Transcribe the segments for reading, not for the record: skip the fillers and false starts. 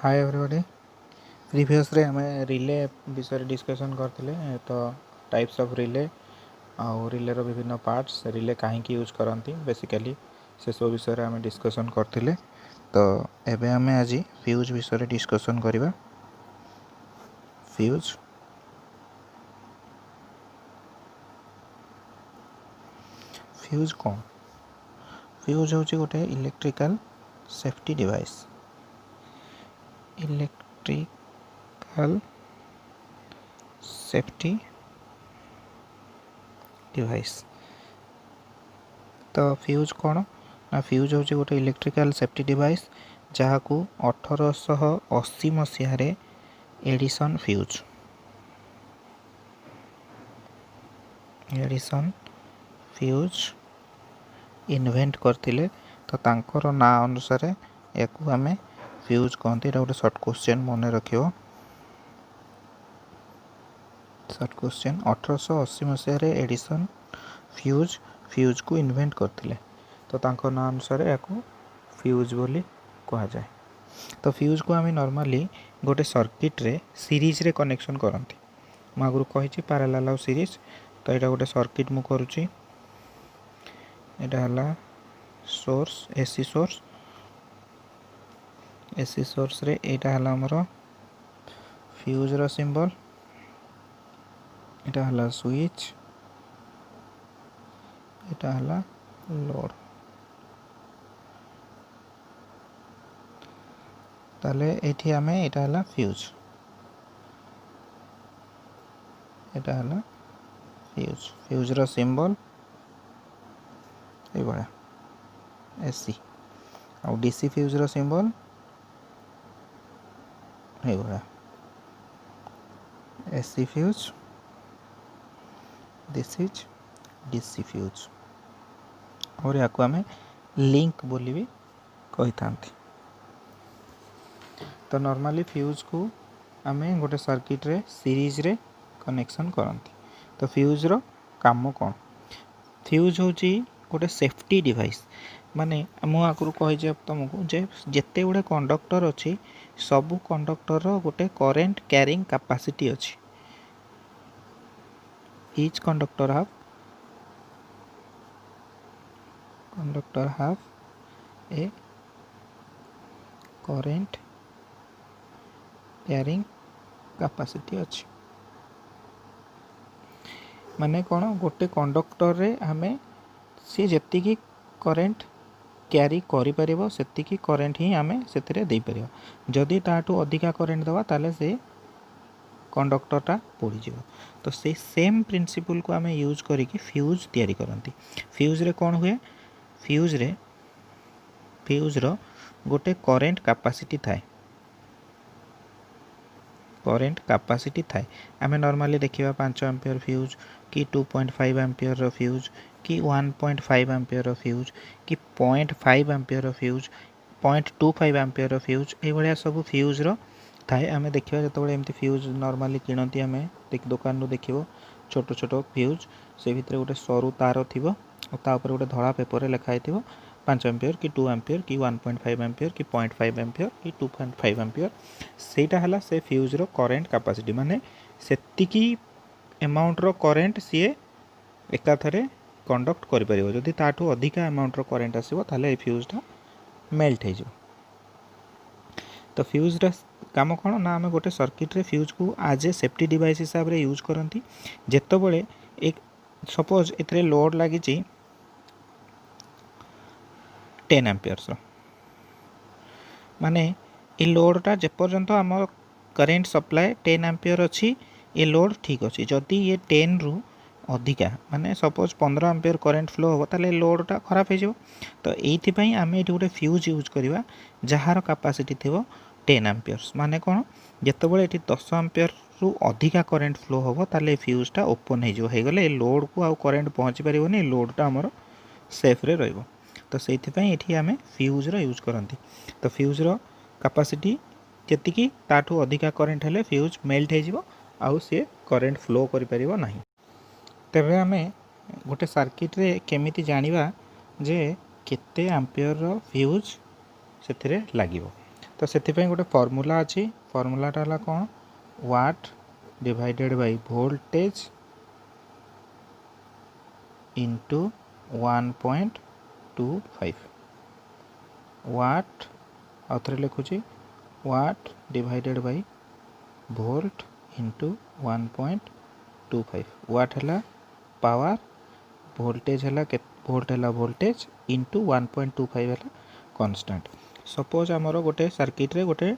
Hi everybody. Previous रे हमें relay विषय डिस्कशन करते तो टाइप्स ऑफ रिले आउ रिले रो विभिन्न पार्ट्स रिले कहीं यूज करती बेसिकली से सब विषय आम डिस्कसन करते। तो एबे आम आज फ्यूज विषय डिस्कसन करवा। फ्यूज फ्यूज कौन? फ्यूज हूँ गोटे electrical safety device. Electrical safety device. तो फ्यूज कौन ना? फ्यूज हूँ गोटे इलेक्ट्रिकल सेफ्टी डिवाइस जहाँ को 1880 मसीह एडिसन फ्यूज इन्वेंट करथिले। तो तांकर ना अनुसार या आम फ्यूज कहते। गोटे सर्ट क्वेश्चन मन रखियो। सर्ट क्वेश्चन 1880 मसीह एडिसन फ्यूज को इन्वेंट करथिले। तो तांको ना अनुसार या फ्यूज बोली कहा जाए। तो फ्यूज को आम नॉर्मली गोटे सर्किट रे सीरीज रे कनेक्शन करती। मैं आगु कही पैरेलल और सीरीज। तो यहाँ गोटे सर्किट मु करुच्ची। एटा हला सोर्स एसी सोर्स रे एटा हला हमर फ्यूज रो सिंबल। एटा हला स्विच। एटा हला लोड। ताले एठी आमे एटा हला फ्यूज। एटा हला फ्यूज रो सिंबल ए बड़ा एसी और डीसी फ्यूज रो सिंबल ए बड़ा AC fuse. This is DC fuse और या आम लिंक बोली भी कही था। तो नॉर्मली फ्यूज को आम गोटे सर्किट रे सीरीज रे कनेक्शन करती। तो फ्यूज रो काम कौन? फ्यूज हूँ गोटे सेफ्टी डिवाइस। माने मु आगु कही तुमको जे जिते गुड़े कंडक्टर अच्छी सबू कंडक्टर गोटे करेंट क्यारिंग कैपेसिटी अच्छी। Each conductor have a current carrying capacity अच्छी। माने कौन? गोटे कंडक्टर रे हमें सी जेतिकी करेंट क्यारी करिपरिबो सेतिकी करेंट ही आमे सेतिरे देई परिबो। जदि ताटू अधिका करेंट दवा ताले से कंडक्टरटा पोड़ी जीवो। तो से सेम प्रिंसिपल को आमे यूज करिकी फ्यूज तैयारी करंती। फ्यूज रे कौन हुए? फ्यूज रो गोटे करेंट कैपेसिटी थाए। करेंट कैपेसिटी थाए। आमे नॉर्मली देखिबा 5 एम्पियर फ्यूज कि 2.5 एम्पियर रो फ्यूज कि 1.5 एम्पियर रो फ्यूज कि 0.5 एम्पियर रो फ्यूज 0.25 एम्पियर रो फ्यूज ए भलिया सब फ्यूज रो थाए। आमे देखिबा जतबेले एमती फ्यूज नॉर्मली किणती आमे दुकान रो देखिबो छोट छोट फ्यूज से भितर गोटे सरू तार थिबो और ता ऊपर गोटे धड़ा पेपर रे लिखा हिथिबो 5 एम्पियर कि 2 एम्पियर कि 1.5 एम्पियर कि 0.5 एम्पियर कि 2.5 एम्पियर। सेटा हला से फ्यूज रो करेंट कैपेसिटी। माने सेतिकी अमाउंट रो करेंट सीए एकाथरे कंडक्ट करि परिबो। जदि ताठू अधिका अमाउंट रो करेंट आसीबो ताले ए फ्यूजटा मेल्ट हे जो। तो फ्यूज रा काम कौन ना? आम गोटे सर्किट रे फ्यूज को आज ए सेफ्टी डिवाइस हिसाब रे यूज करती। जेतबेले एक सपोज एथरे लोड लगी 10 एम्पियर्स माने ए लोडटा जेपर्यंत आम करेंट सप्लाई 10 एम्पियर अच्छी ए लोड ठीक अच्छी। जदि ये 10 रु अधिका माने सपोज 15 एम्पियर करेंट फ्लो हो ताले लोडटा खराब हो जाए। तो ये आम ये गोटे फ्यूज यूज करवा जार कैपेसिटी थी 10 एम्पियर्स। माने कौन? जितेबाला ये 10 एम्पियर रु अधिका करेंट फ्लो हम ताले फ्यूजटा ओपन हो लोड को आउ करेंट पहुँची पारे। लोडटा आमर सेफ्रे रहिबो। तो से आम फ्यूज रो यूज करती। तो फ्यूज रो कैपेसिटी जेतिकी ताठू अधिका करेंट हेले फ्यूज मेल्ट हो आउ सी करेंट फ्लो करि परिबो नाही। तेबे आमे गोटे सर्किट रे केमिति जानिबा जे केते एम्पियर रो फ्यूज सेथिरे लागिबो? तो से गोटे फॉर्मूला अच्छी फॉर्मूलाटा है कौन watt divided by voltage into 1.25 watt आउे लिखुची watt divided by volt into 1.25 watt है पावर वोल्टेज है वोल्ट है वोल्टेज इंटू 1.25 है कांस्टेंट। सपोज आमर गोटे सर्किट रे गोटे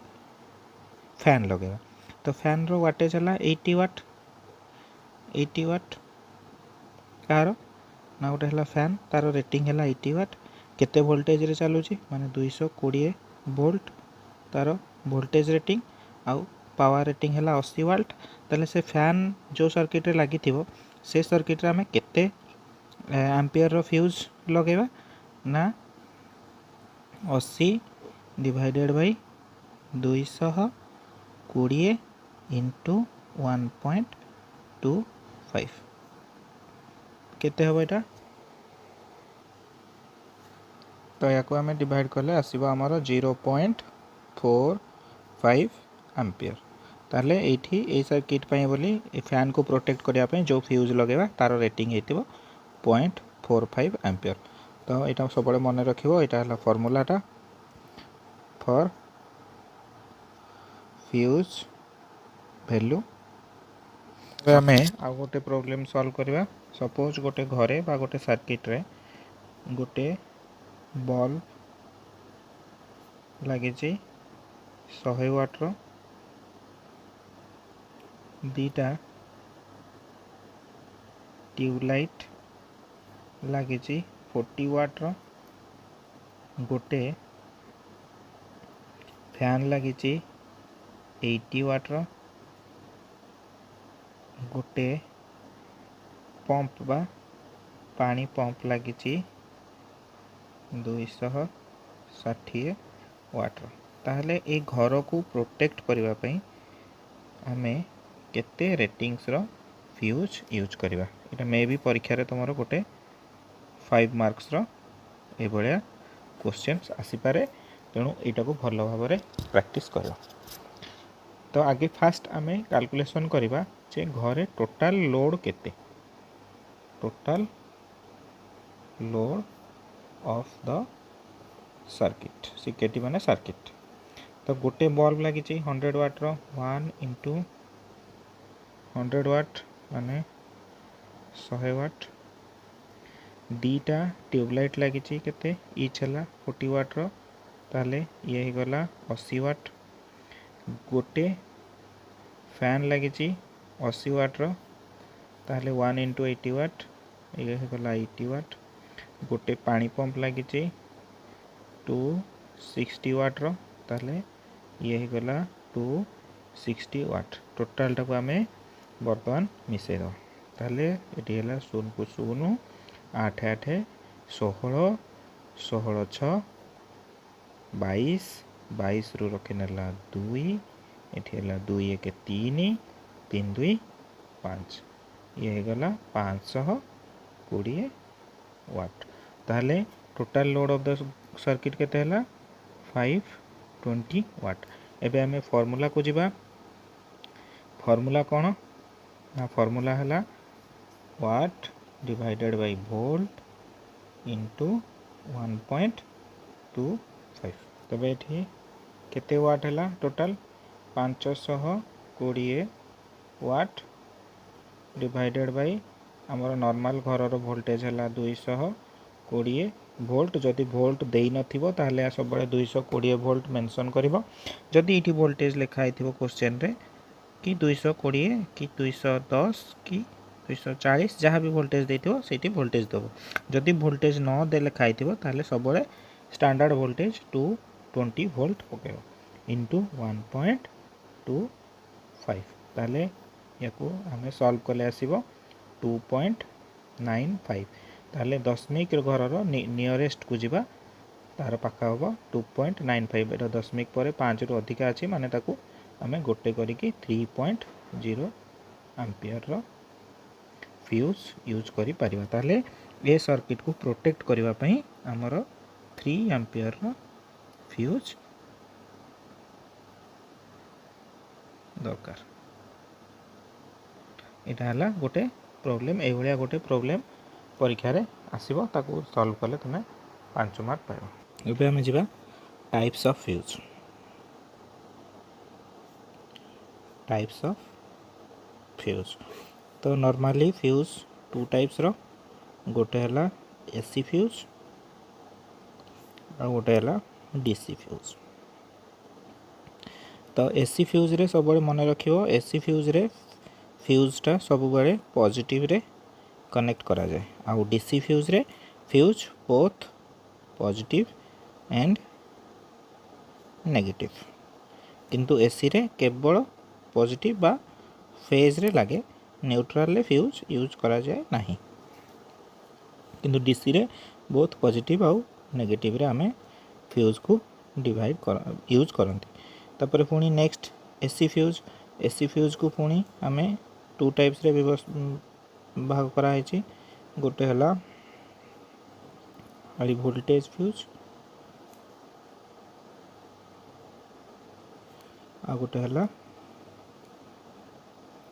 फैन लगेगा तो फैन रो वाटेज है 80 वाट 80 वाट कार ना गोटे है फैन तार रेटिंग है 80 वाट केते वोल्टेज रे चलुची माने 220 वोल्ट तार वोल्टेज रेटिंग आउ पावर रेटिंग है 80 वाट ताले से फैन जो सर्किट रे लगी थिबो से सर्किट रे हमें केते एम्पियर रो फ्यूज लगेबा ना 80 डिवाइडेड बाय 220 इंटू 1.25 केते हबो एटा तो या आम डिवाइड कले आसो आमर 0.45 एम्पियर ताले एठी ए सर्किट पाई बोली फैन को प्रोटेक्ट करने जो फ्यूज लगेगा तार रेटिंग हो 0.45 एम्पियर। तो यहाँ सब मन रखिबो एटा हला फॉर्मूलाटा फॉर फ्यूज वैल्यू। आम आ गोटे प्रॉब्लम सॉल्व करवा सपोज गोटे घरे बा गोटे सर्किट रे गोटे बल्ब लगी 100 वाट रो दीटा ट्यूबलाइट लगी 40 वाट रो गोटे फैन लगी 80 वाट रो गोटे पंप बा पानी पंप लगी 260 वाट रो ताहले ए घर को प्रोटेक्ट करबा पई हमें केते रेटिंग्स रो फ्यूज यूज करवा एटा मे भी परीक्षा रे तुमरो गोटे 5 मार्क्स रो ए भलिया क्वेश्चंस आसी पारे तेणु एटा को भल भाव में प्रैक्टिस कर। तो आगे फास्ट आम कैलकुलेशन करवा जे घरे टोटाल लोड केते total load of the circuit सीकेटी माने सर्किट। तो गोटे बल्ब लगी 100 वाट रो 1 इंटू 100 वाट माने 100 वाट दीटा ट्यूबलाइट लगी केते इच है 40 वाट रो ताले ये ही गला 80 वाट गोटे फैन लगी 80 वाट रो ताले 1 इंटू 80 वाट ये ही गला 80 वाट गोटे पानी पंप लगी 260 वाट रो ताले ये ही गला 260 वाट टोटाल टाको आम बर्तमान मिसई दो ताले ये है 0 को 0 8 8 16 16 6 22 22 रु रखे नेला 2 एठी है 2 1 3 3 2 5 ये गला 520 वाट ताले total load of the circuit केते हला 520 वाट। एबे हमें फार्मूला को जीवा फार्मूला कौन ना फार्मूला हला वाट डिवाइडेड बाय वोल्ट इंटू 1.25 तब ये केते वाट है टोटाल 520 वाट डिवाइडेड बाय आमर नॉर्मल घर वोल्टेज है 220 वोल्ट जदि वोल्ट देई नथिबो ताहले सब 220 वोल्ट मेंशन करिवो जदि इठी वोल्टेज लिखाई थिबो क्वेश्चन रे कि 220 कि 210 कि 240 जहाँ भी वोल्टेज देथिबो सेठी वोल्टेज देबो जदि वोल्टेज न दे लिखाई थिबो ताहले सब स्टैंडर्ड वोल्टेज 220 वोल्ट पकेबो इंटू 1.25 ताहले याको हमें सॉल्व कले आसीबो 2.95 ताहले दशमिक घर नियरेस्ट को जीवा तार पाखा हम 2.95 एटा दशमिक पर 5 रु अधिका अच्छी माने ताकू आम गोटे करिकी 3.0 एम्पियर रो फ्यूज यूज करि परिबा ताहले ए सर्किट को प्रोटेक्ट करबा पई हमर 3 एम्पियर रो फ्यूज दरकार। यहाँ गोटे प्रोब्लेम ये गोटे प्रोब्लेम परीक्षा रे आसीबो ताको सॉल्व कले तुमे 5 मार्क पाइबो। एबे हम जिबा types of fuse. Types of fuse तो नॉर्मली फ्यूज टू टाइप्स रो गोटे हला एसी फ्यूज और गोटे हला डीसी फ्यूज। तो एसी फ्यूज रे सब मन रखियो एसी फ्यूज रे फ्यूजटा सब बड़े पॉजिटिव रे कनेक्ट करा जाए आउ डीसी फ्यूज रे fuse both positive and negative किंतु एसी रे केवल पॉजिटिव बा फेज रे लागे न्यूट्रल रे फ्यूज यूज करा जाए नहीं किंतु डीसी रे बोथ पॉजिटिव आउ नेगेटिव रे आमे फ्यूज को डिवाइड कर यूज करंती। तापर पुणी नेक्स्ट एसी फ्यूज को पुणी आमे टू टाइप्स रे भाग करा है। गोटे हला हाई वोल्टेज फ्यूज आ गोटे हला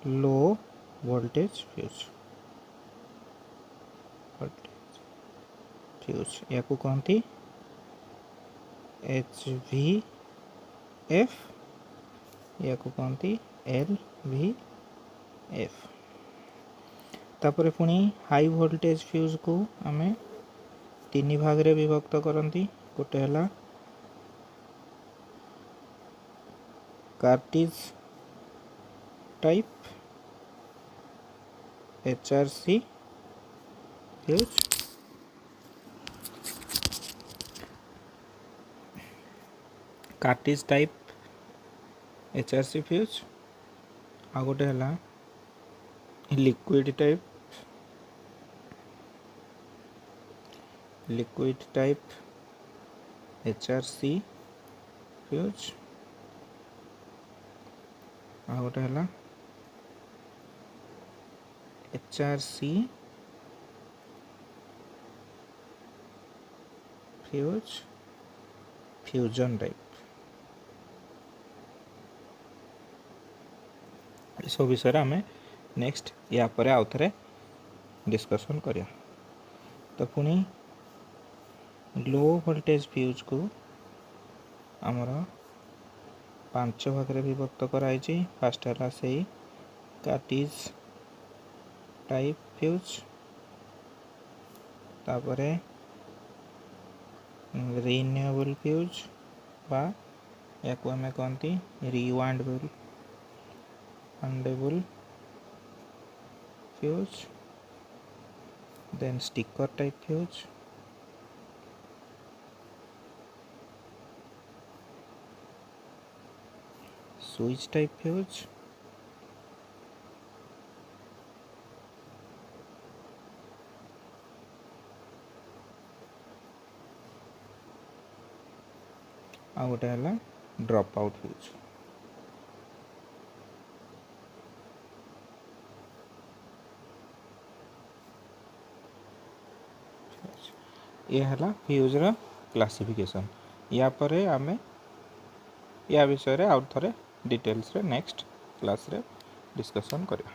लो वोल्टेज फ्यूज। या को कहती HVF या को कहती LVF। तापर पुणी हाई वोल्टेज फ्यूज को आमे तीन भाग रे विभक्त करती। गोटे हला cartridge type HRC fuse cartridge type HRC fuse आ गोटे हला लिक्विड टाइप HRC फ्यूज आ गोटे हला HRC फ्यूज फ्यूजन टाइप। सब विषय आम नेक्स्ट या पर आउ थे डिस्कसन करिया। तो पुणी लो वोल्टेज फ्यूज को आमर 5 भाग रे विभक्त कराई। फास्ट है से कार्टिज टाइप फ्यूज तापरे रिन्यूएबल फ्यूज बा या को आमे कहती rewirable fuse then sticker type fuse switch type fuse आ गोटे है ड्रॉप आउट फ्यूज। ये है फ्यूज रा क्लासिफिकेशन। या परे आमे या विषय रे आउट थरे डिटेल्स रे नेक्स्ट क्लास रे डिस्कशन करिया।